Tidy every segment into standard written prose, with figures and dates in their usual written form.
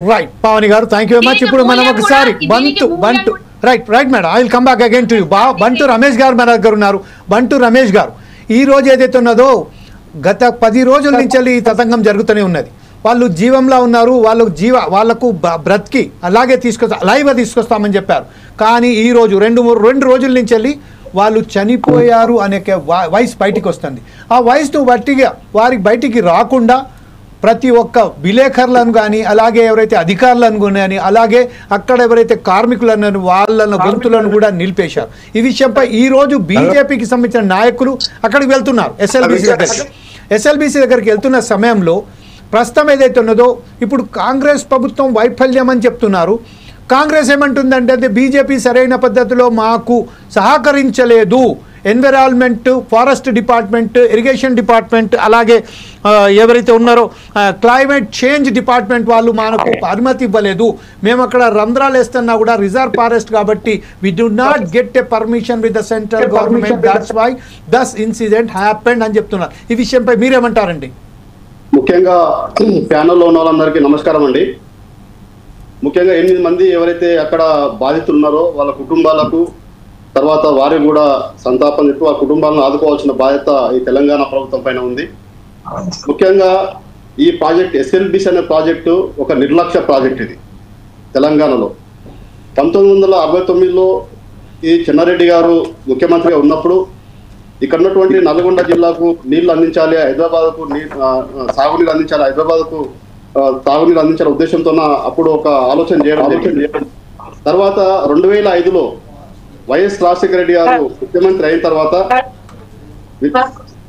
Right, Pavani garu, thank you very much. ఇప్పుడు మనం ఒకసారి బంటు right madam, I will come back again to you. బంటు రమేష్ గారు మన దగ్గర ఉన్నారు. బంటు రమేష్ గారు, ఈ రోజు ఏదైతే ఉన్నదో గత 10 రోజుల నుంచి ఈ తతంగం జరుగుతూనే ఉన్నది. వాళ్ళు జీవంలో ఉన్నారు, వాళ్ళకు బ్రతికి అలాగే లైవ్గా తీసుకొస్తామని చెప్పారు. కానీ ఈ రోజు రెండు రోజుల నుంచి వెళ్ళి వాళ్ళు చనిపోయారు అనే వాయిస్ బయటికి వస్తుంది. ఆ వాయిస్ను వారికి బయటికి రాకుండా ప్రతి ఒక్క విలేకరులను కానీ, అలాగే ఎవరైతే అధికారులను కానీ, అలాగే అక్కడ ఎవరైతే కార్మికులను వాళ్ళ గొంతులను కూడా నిలిపేశారు. ఈ విషయంపై ఈరోజు బీజేపీకి సంబంధించిన నాయకులు అక్కడికి వెళ్తున్నారు. ఎస్ఎల్బీసీ దగ్గరికి వెళ్తున్న సమయంలో ప్రస్తుతం ఏదైతే ఉన్నదో ఇప్పుడు కాంగ్రెస్ ప్రభుత్వం వైఫల్యం అని చెప్తున్నారు. కాంగ్రెస్ ఏమంటుందంటే బీజేపీ సరైన పద్ధతిలో మాకు సహకరించలేదు, environment, forest department, irrigation department, అలాగే ఎవరైతే ఉన్నారో క్లైమేట్ చేంజ్ డిపార్ట్మెంట్ వాళ్ళు మనకు అనుమతి ఇవ్వలేదు, మేము అక్కడ రంధ్రాలు వేస్తున్నా కూడా రిజర్వ్ ఫారెస్ట్ కాబట్టి we do not get a permission with the central government, that's why this incident happened అని చెప్తున్నారు. ఈ విషయంపై మీరేమంటారండి? ముఖ్యంగా ప్యానెల్లో ఉన్న వాళ్ళందరికీ నమస్కారం అండి. ముఖ్యంగా 8 మంది ఎవరైతే అక్కడ బాధితులు ఉన్నారో వాళ్ళ కుటుంబాలకు, తర్వాత వారికి కూడా సంతాపం చెప్పి వాళ్ళ కుటుంబాలను ఆదుకోవాల్సిన బాధ్యత ఈ తెలంగాణ ప్రభుత్వం పైన ఉంది. ముఖ్యంగా ఈ ప్రాజెక్ట్ ఎస్ఎల్బిసి అనే ప్రాజెక్టు ఒక నిర్లక్ష్య ప్రాజెక్ట్. ఇది తెలంగాణలో 1969లో ఈ చెన్నారెడ్డి గారు ముఖ్యమంత్రిగా ఉన్నప్పుడు ఇక్కడ ఉన్నటువంటి నల్గొండ జిల్లాకు నీళ్లు అందించాలి, హైదరాబాద్కు సాగునీరు అందించాలి, హైదరాబాద్కు తాగునీరు అందించాల ఉద్దేశంతో అప్పుడు ఒక ఆలోచన చేయడం. తర్వాత 2005లో వైఎస్ రాజశేఖర రెడ్డి గారు ముఖ్యమంత్రి అయిన తర్వాత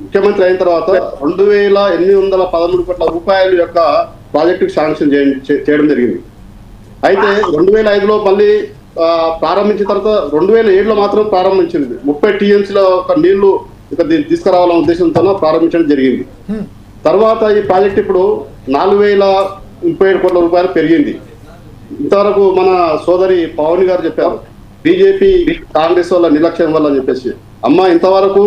2813 కోట్ల రూపాయల యొక్క ప్రాజెక్టుకు శాంక్షన్ చేయడం జరిగింది. అయితే 2005లో మళ్ళీ ప్రారంభించిన తర్వాత 2007లో మాత్రం ప్రారంభించింది. 30 టీఎంసీల ఒక నీళ్లు తీసుకురావాలనే ఉద్దేశంతో ప్రారంభించడం జరిగింది. తర్వాత ఈ ప్రాజెక్ట్ ఇప్పుడు 4037 కోట్ల రూపాయలు పెరిగింది. ఇంతవరకు మన సోదరి పవన్ గారు చెప్పారు బీజేపీ కాంగ్రెస్ వల్ల నిర్లక్ష్యం వల్ల అని చెప్పేసి. ఇంతవరకు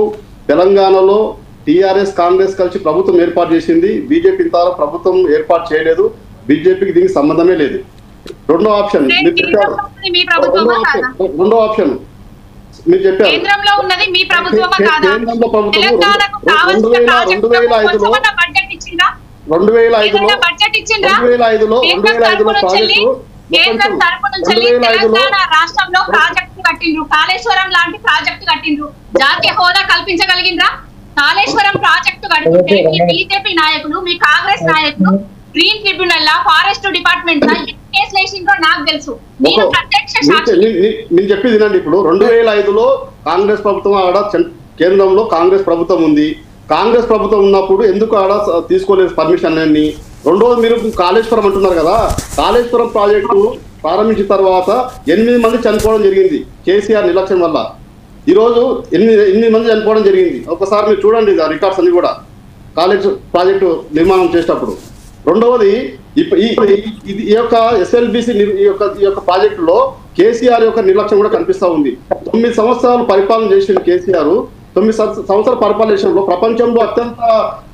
తెలంగాణలో టీఆర్ఎస్ కాంగ్రెస్ కలిసి ప్రభుత్వం ఏర్పాటు చేసింది, బీజేపీ ఇంతవరకు ప్రభుత్వం ఏర్పాటు చేయలేదు, బీజేపీకి దీనికి సంబంధమే లేదు. రెండో ఆప్షన్ మీరు చెప్పారు, రెండో ఆప్షన్ మీరు చెప్పారు కేంద్రంలో ఉన్నది మీ ప్రభుత్వమా కాదా? కేంద్రంలో ప్రభుత్వం 2005లో ప్రాజెక్టు కేంద్రం తరపు నుంచి తెలంగాణ రాష్ట్రంలో ప్రాజెక్టు కట్టిండ్రు, కాళేశ్వరం లాంటి ప్రాజెక్టు కట్టిండ్రు, జాతీయ హోదా కల్పించగలిగిండ్రా? కాళేశ్వరం ప్రాజెక్టు కట్టుకుంటే మీ బీజేపీ నాయకులు, మీ కాంగ్రెస్ నాయకులు గ్రీన్ ట్రిబ్యునల్ లా, ఫారెస్ట్ డిపార్ట్మెంట్ లా కేసులు వేసిండ్రో నాకు తెలుసు. నేను ప్రత్యక్ష సాక్షి. నేను చెప్పేది వినండి. ఇప్పుడు 2005లో కాంగ్రెస్ ప్రభుత్వం ఆడ కేంద్రంలో కాంగ్రెస్ ప్రభుత్వం ఉంది. కాంగ్రెస్ ప్రభుత్వం ఉన్నప్పుడు ఎందుకు ఆడ తీసుకోలేదు పర్మిషన్ అన్ని? రెండోది మీరు కాళేశ్వరం అంటున్నారు కదా, కాళేశ్వరం ప్రాజెక్టు ప్రారంభించిన తర్వాత 8 మంది చనిపోవడం జరిగింది కేసీఆర్ నిర్లక్ష్యం వల్ల. ఈరోజు 8 మంది చనిపోవడం జరిగింది. ఒకసారి మీరు చూడండి రికార్డ్స్ అన్ని కూడా కాలేజ్ ప్రాజెక్టు నిర్మాణం చేసేటప్పుడు. రెండవది ఈ యొక్క ఎస్ఎల్బిసి ఈ యొక్క ప్రాజెక్టులో కేసీఆర్ యొక్క నిర్లక్ష్యం కూడా కనిపిస్తా ఉంది. 9 సంవత్సరాలు పరిపాలన చేసిన కేసీఆర్ 9 సంవత్సరాల పరిపాలనలో ప్రపంచంలో అత్యంత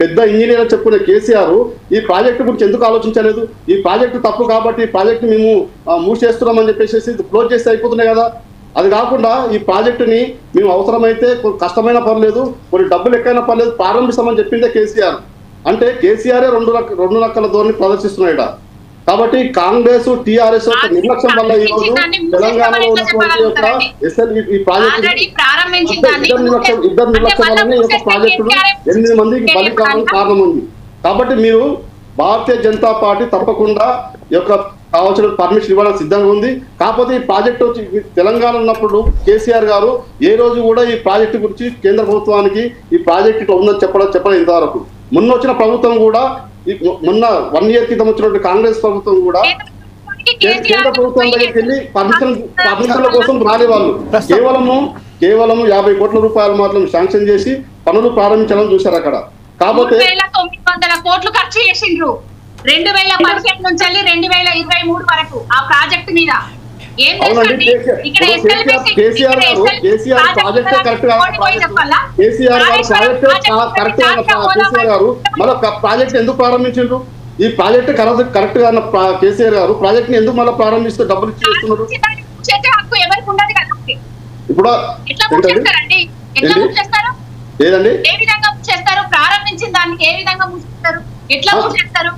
పెద్ద ఇంజనీర్ చెప్పుకునే కేసీఆర్ ఈ ప్రాజెక్టు గురించి ఎందుకు ఆలోచించలేదు? ఈ ప్రాజెక్టు తప్పు కాబట్టి ఈ ప్రాజెక్టు మేము మూసేస్తున్నామని చెప్పేసి క్లోజ్ చేస్తే అయిపోతున్నాయి కదా. అది కాకుండా ఈ ప్రాజెక్టుని మేము అవసరమైతే కష్టమైనా పర్లేదు, కొన్ని డబ్బులు ఎక్కైనా పర్లేదు ప్రారంభిస్తామని చెప్పిందే కేసీఆర్. అంటే కేసీఆరే రెండు రకాల ధోరణి ప్రదర్శిస్తున్నాడు. కాబట్టి కాంగ్రెస్ టీఆర్ఎస్ యొక్క నిర్లక్ష్యం వల్ల ఈ రోజు తెలంగాణలో ఉన్నటువంటి యొక్క ఈ ప్రాజెక్టు ఇద్దరు నిర్లక్ష్యం వల్లనే ఈ యొక్క ప్రాజెక్టులు 8 మందికి బలి కారణం ఉంది. కాబట్టి మీరు భారతీయ జనతా పార్టీ తప్పకుండా ఈ యొక్క కావాల్సిన పర్మిషన్ ఇవ్వడానికి సిద్ధంగా ఉంది. కాకపోతే ఈ ప్రాజెక్టు తెలంగాణ ఉన్నప్పుడు కేసీఆర్ గారు ఏ రోజు కూడా ఈ ప్రాజెక్టు గురించి కేంద్ర ప్రభుత్వానికి ఈ ప్రాజెక్టు ఇట్లా ఉందని చెప్పడం ఇంతవరకు. మొన్న వచ్చిన ప్రభుత్వం కూడా, మొన్న 1 year క్రితం వచ్చినటువంటి కాంగ్రెస్ ప్రభుత్వం కూడా కేంద్ర ప్రభుత్వం దగ్గరికి వెళ్ళి పర్మిషన్ల కోసం రాని వాళ్ళు కేవలము 50 కోట్ల రూపాయలు మాత్రం శాంక్షన్ చేసి పనులు ప్రారంభించాలని చూశారు అక్కడ. కాకపోతే 900 కోట్లు ఖర్చు చేసిండ్రు 2017 నుంచి 2023 వరకు ఆ ప్రాజెక్ట్ మీద. కేసీఆర్ ప్రాజెక్ట్ కరెక్ట్ కేసీఆర్ గారు మళ్ళీ ప్రాజెక్ట్ ఎందుకు ప్రారంభించారు? ఈ ప్రాజెక్ట్ కరెక్ట్ గా కేసీఆర్ గారు ప్రాజెక్ట్ ని ఎందుకు మళ్ళీ ప్రారంభిస్తూ డబ్బులు ఇస్తున్నారు? చేసే హక్కు ఎవరికి ఉండదు కదండి. ఇప్పుడు ఎట్లా చేస్తారండి? ఎట్లా చేస్తారు? లేదండి, ఏ విధంగా చేస్తారు? ప్రారంభించిన దానికి ఏ విధంగా మూసేస్తారు? ఎట్లా మూసేస్తారు?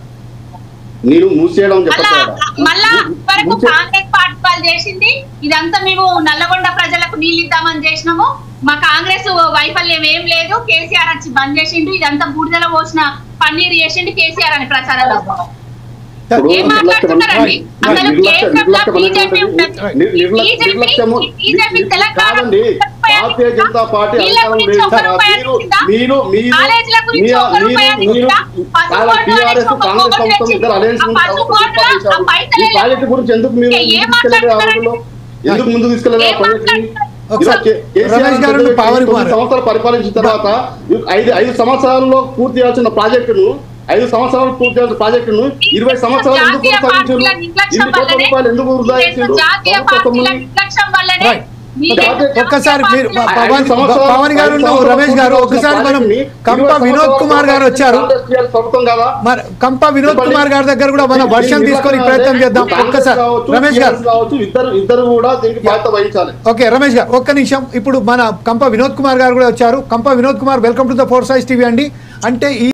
నేను మూసేయడం మళ్ళా వరకు కాంగ్రెస్ పార్టీ వాళ్ళు చేసింది ఇదంతా. మేము నల్లగొండ ప్రజలకు నీళ్ళు ఇద్దామని చేసినాము, మా కాంగ్రెస్ వైఫల్యం ఏం లేదు, కేసీఆర్ వచ్చి బంద్ చేసిండు, ఇదంతా బూడిదలో పోసిన పన్నీరు చేసిండు కేసీఆర్ అని ప్రచారాలు. ఏం మాట్లాడుతున్నారండి? అసలు కేంద్రంలో బీజేపీ ఉన్నది. BJP Telangana Bharatiya Janata party project గురించి ఎందుకు మీరు ఎందుకు ముందు తీసుకెళ్ళారు? సంవత్సరాలు పరిపాలించిన తర్వాత 5 సంవత్సరాల్లో పూర్తి చేయాల్సిన ప్రాజెక్టును 5 సంవత్సరాలు పూర్తి చేయాల్సిన ప్రాజెక్టును 20 సంవత్సరాలు ఎందుకు కొనసాగించారు? 20 కోట్ల రూపాయలు ఎందుకు వృధా చేశారు? ఒక్కసారి మీరు పవన్ గారు, రమేష్ గారు, ఒకసారి మనం కంప వినోద్ కుమార్ గారు వచ్చారు, కంప వినోద్ కుమార్ గారి దగ్గర కూడా మనం వర్షం తీసుకొని ప్రయత్నం చేద్దాం. ఒక్కసారి రమేష్ గారు, ఇద్దరు కూడా దీనికి బాధ్యత వహించాలి. ఓకే రమేష్ గారు ఒక్క నిమిషం. ఇప్పుడు మన కంప వినోద్ కుమార్ గారు కూడా వచ్చారు. కంప Vinod Kumar, welcome to the 4 Sides TV అండి. అంటే ఈ